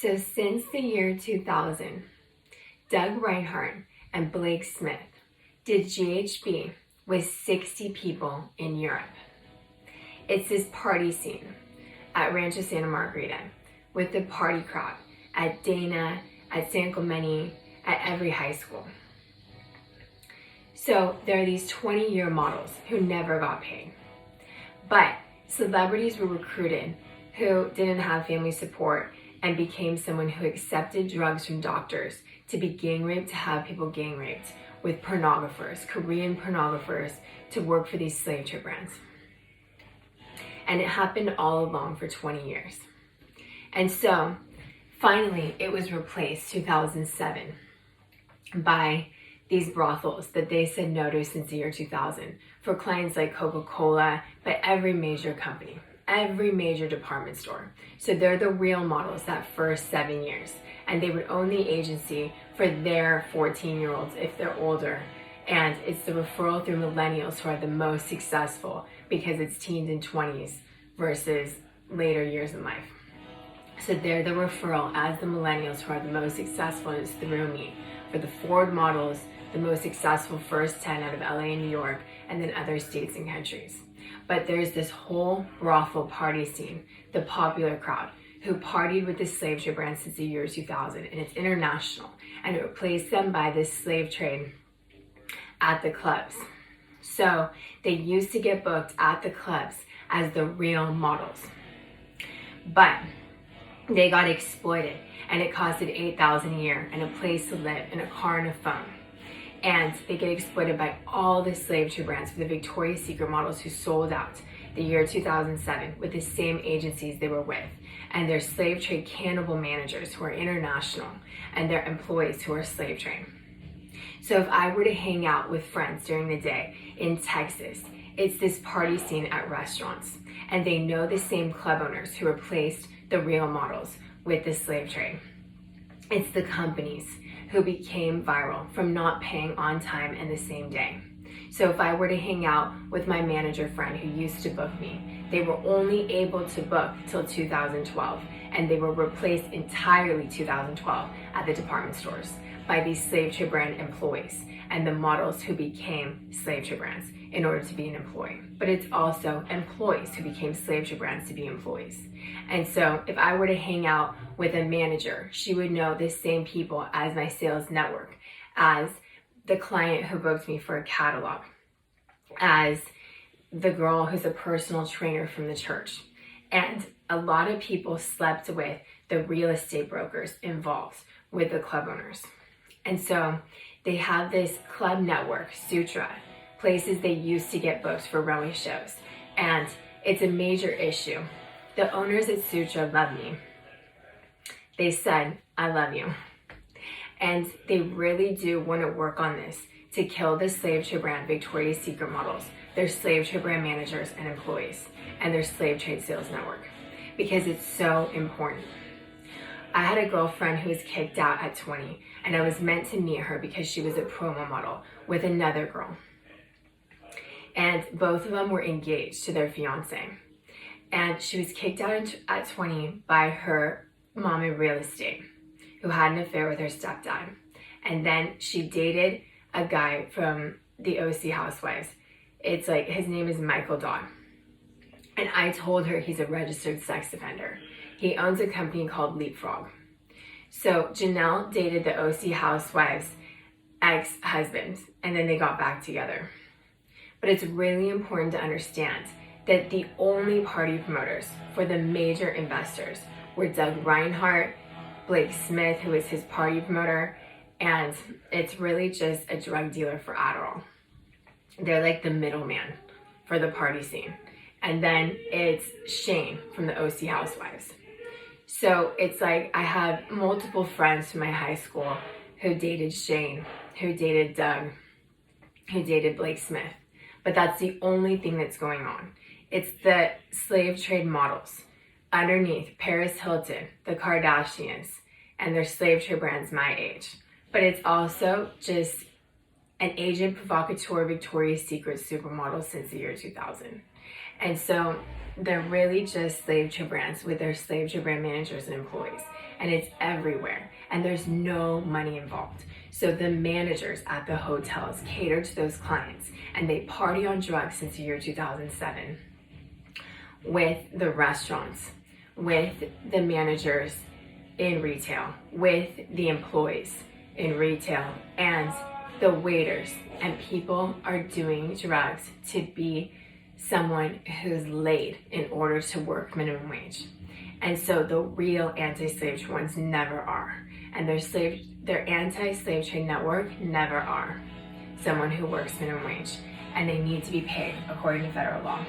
So since the year 2000, Doug Reinhardt and Blake Smith did GHB with 60 people in Europe. It's this party scene at Rancho Santa Margarita with the party crowd at Dana, at San Clemente, at every high school. So there are these 20-year models who never got paid. But celebrities were recruited who didn't have family support and became someone who accepted drugs from doctors to be gang raped, to have people gang raped, with pornographers, Korean pornographers, to work for these slave trade brands. And it happened all along for 20 years. And so finally it was replaced 2007 by these brothels that they said no to since the year 2000 for clients like Coca-Cola, but every major company, every major department store. So they're the real models that first 7 years, and they would own the agency for their 14-year-olds if they're older. And it's the referral through millennials who are the most successful because it's teens and 20s versus later years in life. So they're the referral as the millennials who are the most successful, and it's through me. For the Ford models, the most successful first 10 out of LA and New York, and then other states and countries. But there's this whole brothel party scene, the popular crowd, who partied with the slave trade brand since the year 2000, and it's international, and it replaced them by this slave trade at the clubs. So they used to get booked at the clubs as the real models, but they got exploited, and it costed $8,000 a year and a place to live and a car and a phone. And they get exploited by all the slave trade brands for the Victoria's Secret models who sold out the year 2007 with the same agencies they were with, and their slave trade cannibal managers who are international, and their employees who are slave trade. So if I were to hang out with friends during the day in Texas, it's this party scene at restaurants, and they know the same club owners who replaced the real models with the slave trade. It's the companies who became viral from not paying on time and the same day. So if I were to hang out with my manager friend who used to book me, they were only able to book till 2012, and they were replaced entirely 2012 at the department stores by these slave trade brand employees and the models who became slave trade brands in order to be an employee. But it's also employees who became slave trade brands to be employees. And so if I were to hang out with a manager, she would know the same people as my sales network, as the client who booked me for a catalog, as the girl who's a personal trainer from the church. And a lot of people slept with the real estate brokers involved with the club owners. And so they have this club network, Sutra, places they used to get booked for runway shows. And it's a major issue. The owners at Sutra love me. They said, I love you. And they really do want to work on this to kill the slave trade brand Victoria's Secret models, their slave trade brand managers and employees, and their slave trade sales network, because it's so important. I had a girlfriend who was kicked out at 20, and I was meant to meet her because she was a promo model with another girl. And both of them were engaged to their fiance. And she was kicked out at 20 by her mom in real estate who had an affair with her stepdad. And then she dated a guy from the OC Housewives. It's like, his name is Michael Dodd. And I told her he's a registered sex offender. He owns a company called Leapfrog. So Janelle dated the OC Housewives' ex-husband, and then they got back together. But it's really important to understand that the only party promoters for the major investors were Doug Reinhardt, Blake Smith, who is his party promoter, and it's really just a drug dealer for Adderall. They're like the middleman for the party scene. And then it's Shane from the OC Housewives. So it's like I have multiple friends from my high school who dated Shane, who dated Doug, who dated Blake Smith. But that's the only thing that's going on. It's the slave trade models underneath Paris Hilton, the Kardashians, and their slave trade brands my age. But it's also just an agent provocateur Victoria's Secret supermodel since the year 2000. And so they're really just slave trade brands with their slave trade brand managers and employees. And it's everywhere. And there's no money involved. So the managers at the hotels cater to those clients, and they party on drugs since the year 2007 with the restaurants, with the managers in retail, with the employees in retail, and the waiters. And people are doing drugs to be someone who's laid in order to work minimum wage. And so the real anti-slave trade ones never are. And their anti-slave trade network never are someone who works minimum wage. And they need to be paid according to federal law.